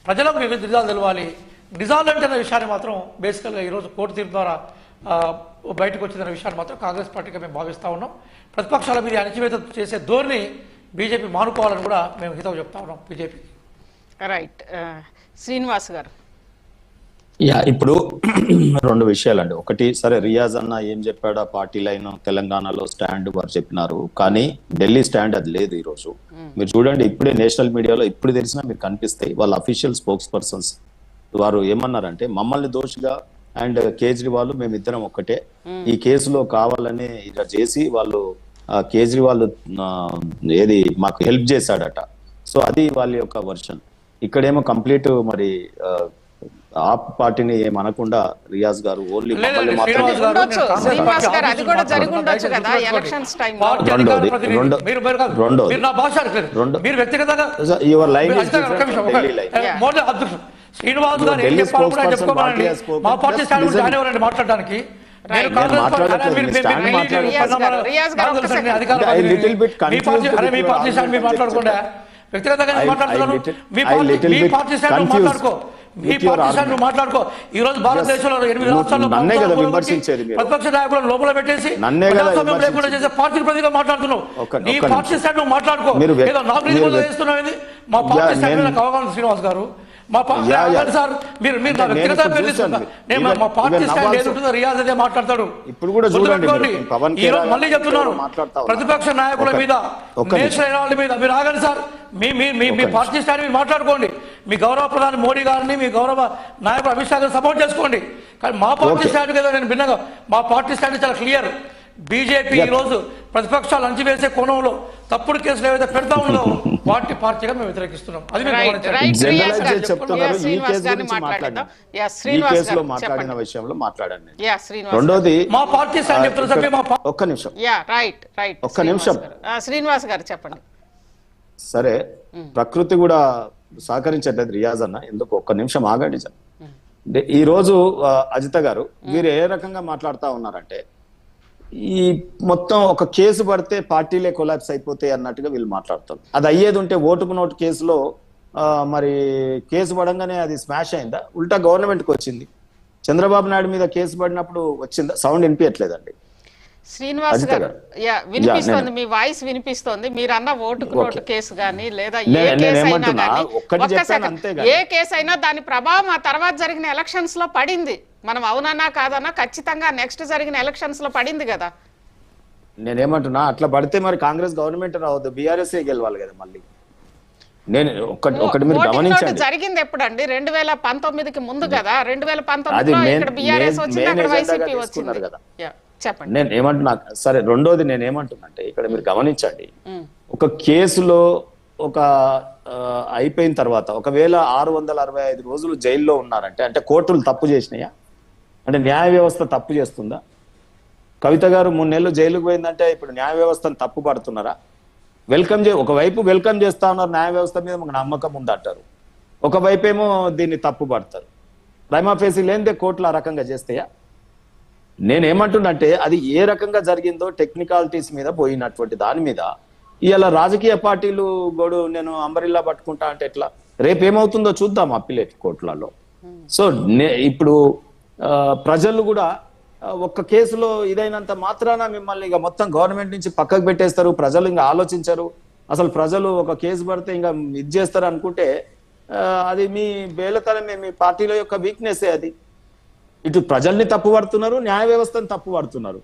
ప్రజలకు నిజాలు తెలవాలి. నిజాలు అంటే విషయాన్ని మాత్రం బేసికల్గా ఈరోజు కోర్టు తీర్పు ద్వారా బయటకు వచ్చిన విషయాన్ని మాత్రం కాంగ్రెస్ పార్టీగా మేము భావిస్తూ ఉన్నాం. ప్రతిపక్షాల మీద అణచివేత చేసే ధోరణి బీజేపీ మానుకోవాలని కూడా మేము హితవు చెప్తా ఉన్నాం బీజేపీ. రైట్, శ్రీనివాస్ గారు. ఇప్పుడు రెండు విషయాలండి. ఒకటి, సరే రియాజ్ అన్న ఏం చెప్పాడు, ఆ పార్టీ లైన్ తెలంగాణలో స్టాండ్ వారు చెప్పినారు, కానీ ఢిల్లీ స్టాండ్ అది లేదు. ఈరోజు మీరు చూడండి, ఇప్పుడే నేషనల్ మీడియాలో ఇప్పుడు తెలిసినా మీరు కనిపిస్తాయి వాళ్ళ అఫీషియల్ స్పోక్స్ పర్సన్స్ వారు ఏమన్నారంటే, మమ్మల్ని దోషిగా అండ్ కేజ్రీవాల్ మేమిద్దరం ఒక్కటే, ఈ కేసులో కావాలని ఇలా చేసి వాళ్ళు కేజ్రీవాల్ ఏది మాకు హెల్ప్ చేశాడట. సో అది వాళ్ళ యొక్క వర్షన్. ఇక్కడేమో కంప్లీట్ మరి ఆ పార్టీని ఏమనకుండా రియాజ్ గారు ఓన్లీ యువర్ లైన్ శ్రీనివాస్ గారు ఏం చెప్పాలో కూడా చెప్పుకోవాలండి. మా పార్టీ స్టాండ్ గురించి ఆయన ఎవరండి మాట్లాడడానికి? మీ పార్టీ స్టాండ్ మీరు మాట్లాడకుండా వ్యక్తిగతంగా మాట్లాడుతున్నాను. మీ పార్టీ స్టాండ్ మాట్లాడుకో, మీ పార్టీ స్టాండ్ నువ్వు మాట్లాడుకో. ఈ రోజు భారతదేశంలో 8 రాష్ట్రాల్లో ప్రతిపక్ష నాయకులను లోపల పెట్టేసి ప్రజాస్వామ్యం లేకుండా చేసే పార్టీ ప్రతిగా మాట్లాడుతున్నావు. నీ పార్టీ స్టాండ్ నువ్వు మాట్లాడుకో. ఏదో నాకు నిధులు చేస్తున్నావు ఏంది? మా పార్టీ స్టాండ్ నాకు అవగాహన శ్రీనివాస్ గారు. మా సార్ మీరు మా పార్టీ స్టాండ్ ఏదో రియాజ్ అదే మాట్లాడతాడు. ఇప్పుడు కూడా చూడండి, మళ్ళీ చెప్తున్నాను, ప్రతిపక్ష నాయకుల మీద నేషనల్ మీద మీరు ఆగండి సార్. మీ పార్టీ స్టాండ్ మీరు మాట్లాడుకోండి. మీ గౌరవ ప్రధాని మోడీ గారిని, మీ గౌరవ నాయకుడు అమిత్ షా గారిని సపోర్ట్ చేసుకోండి. కానీ మా పార్టీ స్టాండ్ కదా నేను భిన్నంగా, మా పార్టీ స్టాండ్ చాలా క్లియర్. బీజేపీ ఈ రోజు ప్రతిపక్షాలు అంచివేసే కోణంలో తప్పుడు కేసులు ఏవైతే పెడతా ఉందో వాటి పార్టీగా మేము వ్యతిరేకిస్తున్నాం. అది మాట్లాడిన విషయంలో మాట్లాడండి. రెండోది మా పార్టీ స్టాండ్ చెప్తున్నా. ఒక్క నిమిషం, ఒక్క నిమిషం శ్రీనివాస్ గారు చెప్పండి. సరే, ప్రకృతి కూడా సహకరించట్లేదు రియాజ్ అన్న, ఎందుకు ఒక్క నిమిషం ఆగండి సార్. ఈ రోజు అజిత గారు వీరు ఏ రకంగా మాట్లాడుతా ఉన్నారంటే, ఈ మొత్తం ఒక కేసు పడితే పార్టీలే కొలాప్స్ అయిపోతాయి అన్నట్టుగా వీళ్ళు మాట్లాడుతారు. అది అయ్యేది ఉంటే ఓటుకు నోటు కేసులో మరి కేసు పడంగానే అది స్మాష్ అయిందా? ఉల్టా గవర్నమెంట్కి వచ్చింది. చంద్రబాబు నాయుడు మీద కేసు పడినప్పుడు వచ్చిందా? సౌండ్ వినిపించట్లేదండి శ్రీనివాస్ గారు. వినిపిస్తోంది, మీ వాయిస్ వినిపిస్తోంది. మీరు అన్న ఓటుకు నోటు కేసు కానీ లేదా ఏ కేసు అయినా కానీ, ఏ కేసు అయినా దాని ప్రభావం ఆ తర్వాత జరిగిన ఎలక్షన్స్ లో పడింది. మనం అవునన్నా కాదన్నా ఖచ్చితంగా నెక్స్ట్ జరిగిన ఎలక్షన్స్ లో పడింది కదా. నేనేమంటున్నా, అట్లా పడితే మరి కాంగ్రెస్ గవర్నమెంట్ రావద్దు, బీఆర్ఎస్ గెలవాలి కదా. మళ్ళీ నేను ఒకటి మీరు గమనించండి, జరిగింది ఎప్పుడండి? 2019కి ముందు కదా. 2019లో ఇక్కడ బీఆర్ఎస్ వచ్చింది, అక్కడ వైసీపీ వచ్చింది కదా. చెప్పండి. నేను ఏమంటున్నా, సరే రెండోది నేను ఏమంటున్నా అంటే, ఇక్కడ మీరు గమనించండి, ఒక కేసులో ఒక అయిపోయిన తర్వాత ఒకవేళ 665 రోజులు జైల్లో ఉన్నారంటే, అంటే కోర్టులు తప్పు చేసినాయా? అంటే న్యాయ వ్యవస్థ తప్పు చేస్తుందా? కవిత గారు 3 నెలలు జైలుకు పోయిందంటే ఇప్పుడు న్యాయ వ్యవస్థను తప్పు పడుతున్నారా? ఒకవైపు వెల్కమ్ చేస్తా ఉన్నారు, న్యాయ వ్యవస్థ మీద మాకు నమ్మకం ఉందంటారు, ఒకవైపు ఏమో దీన్ని తప్పు పడతారు. ప్రైమా ఫేసి లేనిదే కోర్టులు ఆ రకంగా చేస్తాయా? నేనేమంటున్నంటే, అది ఏ రకంగా జరిగిందో టెక్నికాలిటీస్ మీద పోయినటువంటి దాని మీద ఇలా రాజకీయ పార్టీలు గోడు నేను అంబరిల్లా పట్టుకుంటా అంటే ఎట్లా? రేపు ఏమవుతుందో చూద్దాం అప్పీలేట్ కోర్టులలో. సో ఇప్పుడు ప్రజలు కూడా ఒక్క కేసులో ఇదైనంత మాత్రాన మిమ్మల్ని ఇక మొత్తం గవర్నమెంట్ నుంచి పక్కకు పెట్టేస్తారు, ప్రజలు ఇంకా ఆలోచించరు, అసలు ప్రజలు ఒక కేసు పడితే ఇంకా ఇది చేస్తారు అనుకుంటే అది మీ బేలతనమే, మీ పార్టీల యొక్క వీక్నెసే అది. ఇటు ప్రజల్ని తప్పు పడుతున్నారు, న్యాయ వ్యవస్థను తప్పు పడుతున్నారు.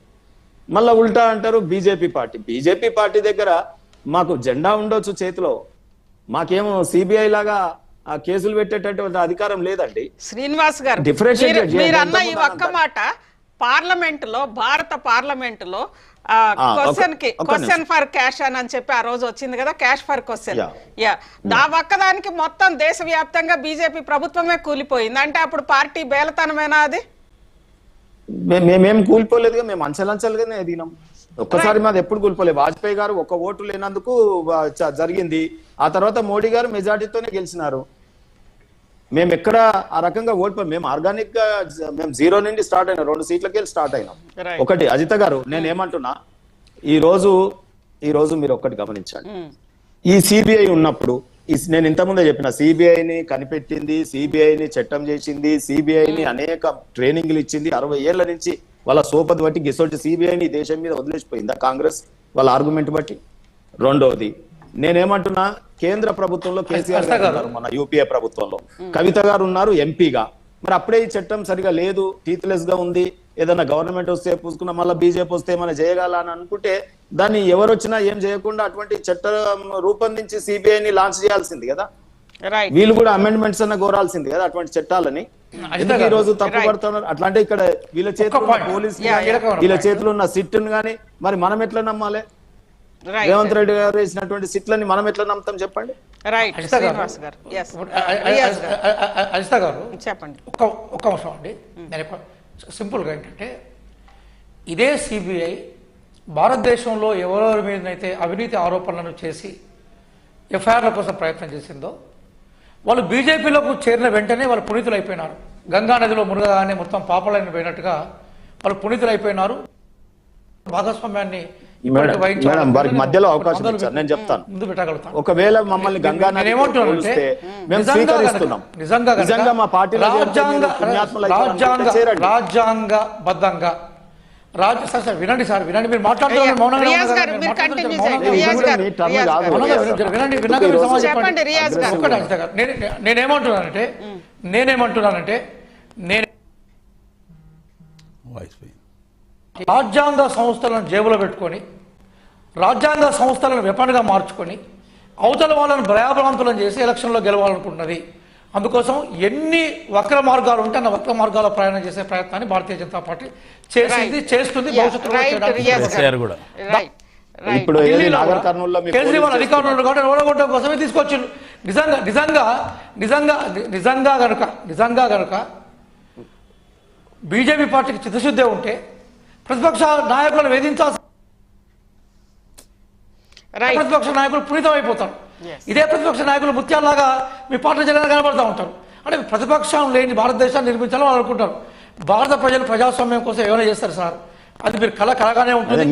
మళ్ళా ఉల్టా అంటారు బీజేపీ పార్టీ దగ్గర మాకు జెండా ఉండొచ్చు చేతిలో, మాకేమో సిబిఐ లాగా ఆ కేసులు పెట్టేటటువంటి అధికారం లేదండి. శ్రీనివాస్ గారు, మీరు అన్న ఈ ఒక్క మాట పార్లమెంటులో, భారత పార్లమెంటులో క్వశ్చన్ ఫర్ క్యాష్ అని చెప్పి ఆ రోజు వచ్చింది కదా, క్యాష్ ఫర్ క్వశ్చన్. దా ఒక్కదానికి మొత్తం దేశవ్యాప్తంగా బీజేపీ ప్రభుత్వమే కూలిపోయింది. అంటే అప్పుడు పార్టీ బేలతనమేనా? అది మేమేం కూలిపోలేదుగా, మేము అంచెలంచెలుగానే ఎదిగినాం. ఒక్కసారి మాది ఎప్పుడు కూలిపోలేదు. వాజ్పేయి గారు ఒక్క ఓటు లేనందుకు జరిగింది, ఆ తర్వాత మోడీ గారు మెజార్టీతోనే గెలిచినారు. మేము ఎక్కడ ఆ రకంగా ఓడిపోయి, మేము ఆర్గానిక్ గా మేము 0 నుండి స్టార్ట్ అయినాం, 2 సీట్లకి వెళ్ళి స్టార్ట్ అయినాం. ఒకటి అజిత గారు, నేనేమంటున్నా, ఈ రోజు మీరు ఒక్కటి గమనించండి, ఈ సిబిఐ ఉన్నప్పుడు నేను ఇంతకుముందే చెప్పిన సిబిఐని కనిపెట్టింది, సిబిఐని చట్టం చేసింది, సిబిఐని అనేక ట్రైనింగ్లు ఇచ్చింది. 60 ఏళ్ల నుంచి వాళ్ళ సోపతి బట్టి గిసోటి సిబిఐని దేశం మీద వదిలేసిపోయిందా కాంగ్రెస్ వాళ్ళ ఆర్గ్యుమెంట్ బట్టి? రెండోది నేనేమంటున్నా, కేంద్ర ప్రభుత్వంలో కేసీఆర్ గారు ఉన్నారు, మన యూపీఏ ప్రభుత్వంలో కవిత గారు ఉన్నారు ఎంపీగా. మరి అప్పుడే ఈ చట్టం సరిగా లేదు, టీత్లెస్ గా ఉంది, ఏదైనా గవర్నమెంట్ వస్తే పూసుకున్నా మళ్ళీ బీజేపీ వస్తే ఏమైనా చేయగల అని అనుకుంటే దాన్ని ఎవరు వచ్చినా ఏం చేయకుండా అటువంటి చట్టం రూపొందించి సిబిఐని లాంచ్ చేయాల్సింది కదా. వీళ్ళు కూడా అమెండ్మెంట్స్ అన్న కోరాల్సింది కదా అటువంటి చట్టాలని. ఎందుకు ఈ రోజు తప్పు పడుతున్నారు? అట్లాంటే ఇక్కడ వీళ్ళ చేతిలో పోలీసు వీళ్ళ చేతిలో ఉన్న సిట్టును గానీ మరి మనం ఎట్లా నమ్మాలి? రేవంత్ రెడ్డి గారు వేసినటువంటి సిట్లని మనం ఎట్లా నమ్ముతాం చెప్పండి? అజిత గారు చెప్పండి. ఒక్క అంశం అండి, నేను సింపుల్గా ఏంటంటే, ఇదే సిబిఐ భారతదేశంలో ఎవరెవరి మీదనైతే అవినీతి ఆరోపణలను చేసి ఎఫ్ఐఆర్ల కోసం ప్రయత్నం చేసిందో వాళ్ళు బీజేపీలోకి చేరిన వెంటనే వాళ్ళు పునీతులు అయిపోయినారు. గంగా నదిలో మునగగానే మొత్తం పాపలైన పోయినట్టుగా వాళ్ళు పునీతులు అయిపోయినారు. భాగస్వామ్యాన్ని వారికి మధ్యలో అవకాశం ఇచ్చారు. నేను చెప్తాను, ముందు పెట్టగలుగుతాను. ఒకవేళ మమ్మల్ని గంగా నది ఏమంటున్నానంటే, నిజంగా మా పార్టీలో రాజ్యాంగబద్ధంగా సార్ వినండి, సార్ వినండి, మీరు మాట్లాడుతున్నారు మౌనంగా నేనేమంటున్నానంటే రాజ్యాంగ సంస్థలను జేబులో పెట్టుకొని రాజ్యాంగ సంస్థలను వెపన్గా మార్చుకొని అవతల వాళ్ళను భయాభ్రాంతులను చేసి ఎలక్షన్లో గెలవాలనుకుంటున్నది. అందుకోసం ఎన్ని వక్ర మార్గాలు ఉంటే అన్న వక్ర మార్గాల ప్రయాణం చేసే ప్రయత్నాన్ని భారతీయ జనతా పార్టీ చేసింది, చేస్తుంది, భవిష్యత్తులో కేజ్రీవాల్ అధికారంలో కాబట్టి ఓడగొట్టడం కోసమే తీసుకొచ్చిండు. నిజంగా గనుక బీజేపీ పార్టీకి చిత్తశుద్ధే ఉంటే ప్రతిపక్ష నాయకులను వేధించాల్సి, ప్రతిపక్ష నాయకులు పునీతం అయిపోతారు. ఇదే ప్రతిపక్ష నాయకులు ముత్యాలలాగా మీ పార్టీ జగన్ కనబడతా ఉంటారు. అంటే ప్రతిపక్షం లేని భారతదేశాన్ని నిర్మించాలని వాళ్ళు అనుకుంటారు. భారత ప్రజలు ప్రజాస్వామ్యం కోసం ఏమైనా చేస్తారు సార్, అది మీరు కలగానే ఉంటుంది.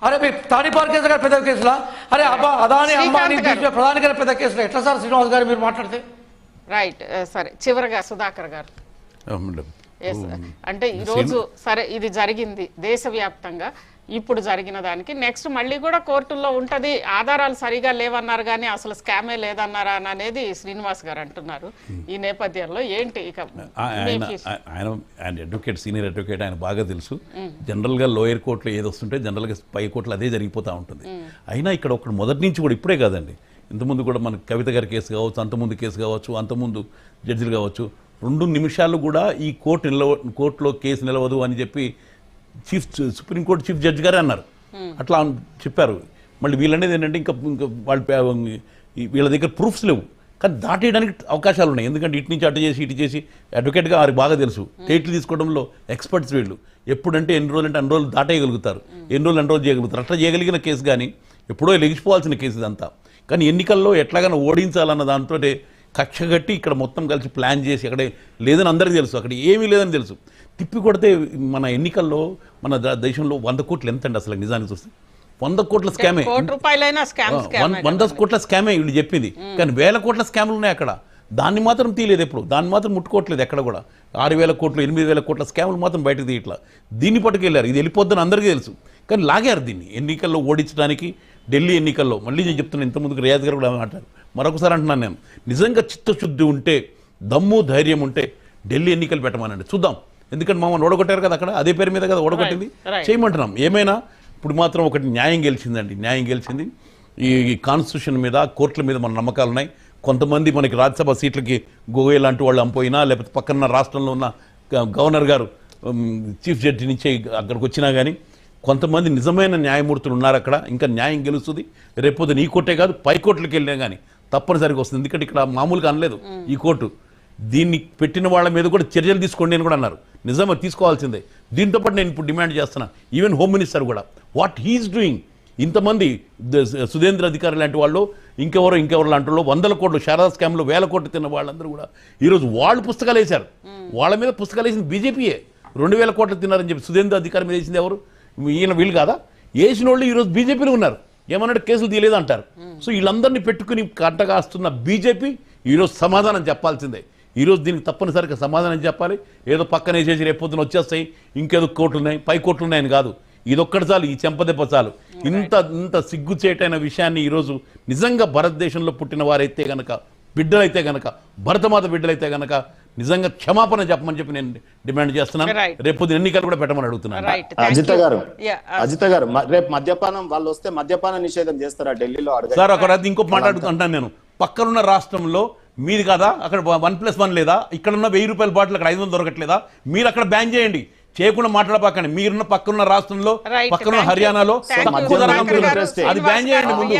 అరే మీ తాడిపార్ కేసు గారు పెద్ద కేసులా? అరే అదాని అంబానీ ప్రధాని గారి పెద్ద కేసులా? ఎట్లా సార్ శ్రీనివాస్ గారు మీరు మాట్లాడితే? రైట్, సరే చివరిగా సుధాకర్ గారు, అంటే ఈరోజు సరే ఇది జరిగింది దేశవ్యాప్తంగా, ఇప్పుడు జరిగిన దానికి నెక్స్ట్ మళ్ళీ కూడా కోర్టుల్లో ఉంటది, ఆధారాలు సరిగా లేవన్నారు కానీ అసలు స్కామే లేదన్నారా అనేది శ్రీనివాస్ గారు అంటున్నారు. ఈ నేపథ్యంలో ఏంటి ఇక? ఆయన అడ్వకేట్, సీనియర్ అడ్వకేట్, ఆయన బాగా తెలుసు. జనరల్గా లోయర్ కోర్టులో ఏది వస్తుంటే జనరల్గా పై కోర్టులో అదే జరిగిపోతూ ఉంటుంది. అయినా ఇక్కడ ఒకటి మొదటి నుంచి కూడా, ఇప్పుడే కాదండి, ఇంతకుముందు కూడా మనకి కవిత గారి కేసు కావచ్చు, అంతకుముందు కేసు కావచ్చు, అంతకుముందు జడ్జిలు కావచ్చు, 2 నిమిషాలు కూడా ఈ కోర్టులో కేసు నిలవదు అని చెప్పి సుప్రీంకోర్టు చీఫ్ జడ్జి గారే అన్నారు. అట్లా చెప్పారు. మళ్ళీ వీళ్ళనేది ఏంటంటే ఇంకా వీళ్ళ దగ్గర ప్రూఫ్స్ లేవు, కానీ దాటేయడానికి అవకాశాలు ఉన్నాయి. ఎందుకంటే ఇటు నుంచి అటు చేసి ఇటు చేసి, అడ్వకేట్గా వారికి బాగా తెలుసు, టేట్లు తీసుకోవడంలో ఎక్స్పర్ట్స్ వీళ్ళు. ఎప్పుడంటే ఎన్ని రోజులు అంటే అన్ని రోజులు దాటేయగలుగుతారు, ఎన్ని రోజులు చేయగలుగుతారు. అట్లా చేయగలిగిన కేసు కానీ ఎప్పుడో లెగిసిపోవాల్సిన కేసు ఇదంతా. కానీ ఎన్నికల్లో ఎట్లాగైనా ఓడించాలన్న దాంతో కక్ష కట్టి ఇక్కడ మొత్తం కలిసి ప్లాన్ చేసి, అక్కడ లేదని అందరికీ తెలుసు, అక్కడ ఏమీ లేదని తెలుసు, తిప్పి కొడితే మన ఎన్నికల్లో మన దేశంలో 100 కోట్లు ఎంత అండి అసలు నిజానికి చూస్తే? 100 కోట్ల స్కామే, 100 కోట్ల స్కామే వీళ్ళు చెప్పింది. కానీ 1000 కోట్ల స్కామ్లు ఉన్నాయి అక్కడ. దాన్ని మాత్రం తీయలేదు, ఎప్పుడు దాన్ని మాత్రం ముట్టుకోవట్లేదు ఎక్కడ కూడా. 6000 కోట్లు 8000 కోట్ల స్కామ్లు మాత్రం బయటకు తీయట్లా. దీన్ని పట్టుకెళ్ళారు, ఇది వెళ్ళిపోద్దని అందరికీ తెలుసు, కానీ లాగారు దీన్ని ఎన్నికల్లో ఓడించడానికి. ఢిల్లీ ఎన్నికల్లో మళ్ళీ నేను చెప్తున్నాను, ఇంతకుముందుకు రియాజ్ గారు కూడా మాట్లాడారు, మరొకసారి అంటున్నాను నేను, నిజంగా చిత్తశుద్ధి ఉంటే, దమ్ము ధైర్యం ఉంటే ఢిల్లీ ఎన్నికలు పెట్టమనండి, చూద్దాం. ఎందుకంటే మమ్మల్ని ఓడగొట్టారు కదా అక్కడ, అదే పేరు మీద కదా ఓడగొట్టింది, చేయమంటున్నాం. ఏమైనా ఇప్పుడు మాత్రం ఒకటి న్యాయం గెలిచిందండి, న్యాయం గెలిచింది. ఈ కాన్స్టిట్యూషన్ మీద, కోర్టుల మీద మన నమ్మకాలు ఉన్నాయి. కొంతమంది మనకి రాజ్యసభ సీట్లకి గోగోయ్ లాంటి వాళ్ళు అంపోయినా, లేకపోతే పక్కన రాష్ట్రంలో ఉన్న గవర్నర్ గారు చీఫ్ జడ్జి నుంచి అక్కడికి వచ్చినా కానీ కొంతమంది నిజమైన న్యాయమూర్తులు ఉన్నారు అక్కడ. ఇంకా న్యాయం గెలుస్తుంది. రేపొద్దు ఈ కోర్టే కాదు, పై కోర్టులకు వెళ్ళినా కానీ తప్పనిసరిగా వస్తుంది. ఎందుకంటే ఇక్కడ మామూలుగా అనలేదు ఈ కోర్టు, దీన్ని పెట్టిన వాళ్ళ మీద కూడా చర్యలు తీసుకోండి అని కూడా అన్నారు. నిజమే, తీసుకోవాల్సిందే. దీంతో పాటు నేను ఇప్పుడు డిమాండ్ చేస్తున్నా, ఈవెన్ హోమ్ మినిస్టర్ కూడా వాట్ హీఈస్ డూయింగ్. ఇంతమంది సుధేంద్ర అధికారి లాంటి వాళ్ళు, ఇంకెవరు లాంటి వాళ్ళు 100 కోట్లు శారదా స్కామ్లో 1000 కోట్లు తిన్న వాళ్ళందరూ కూడా ఈరోజు వాళ్ళు పుస్తకాలు వేశారు. వాళ్ళ మీద పుస్తకాలు వేసింది బీజేపీయే. 2000 కోట్లు తిన్నారని చెప్పి సుధేంద్ర అధికారి మీద వేసింది ఎవరు? వీళ్ళు కాదా? వేసిన వాళ్ళు ఈరోజు బీజేపీలో ఉన్నారు. ఏమన్నాడు కేసులు తీయలేదు అంటారు. సో వీళ్ళందరినీ పెట్టుకుని కట్టగాస్తున్న బీజేపీ ఈరోజు సమాధానం చెప్పాల్సిందే. ఈరోజు దీనికి తప్పనిసరిగా సమాధానం చెప్పాలి. ఏదో పక్కన వేసేసి రేపు పొద్దున వచ్చేస్తాయి, ఇంకేదో కోట్లు ఉన్నాయి, పై కోట్లు ఉన్నాయని కాదు. ఇదొక్కటి చాలు, ఈ చెంపదెబ్బ చాలు. ఇంత సిగ్గుచేటైన విషయాన్ని ఈరోజు నిజంగా భారతదేశంలో పుట్టిన వారైతే గనక, బిడ్డలైతే గనక, భరతమాత బిడ్డలైతే గనక నిజంగా క్షమాపణ చెప్పమని చెప్పి నేను డిమాండ్ చేస్తున్నాను. రేపు ఎన్నికలు కూడా పెట్టమని అడుగుతున్నాను. అజిత గారు రేపు మద్యపానం వాళ్ళు వస్తే మద్యపాన నిషేధం చేస్తారా ఢిల్లీలో? సార్ అక్కడ ఇంకో మాట్లాడుతుంటాను నేను. పక్కనున్న రాష్ట్రంలో మీది కదా, అక్కడ 1+1 లేదా, ఇక్కడ ఉన్న 1000 రూపాయల బాటిల్ అక్కడ 500 దొరకట్లేదా? మీరు అక్కడ బ్యాన్ చేయండి, చేయకుండా మాట్లాడపాకండి. మీరున్న పక్కనున్న రాష్ట్రంలో, పక్కనున్న హర్యానాలో అది బ్యాన్ చేయండి ముందు.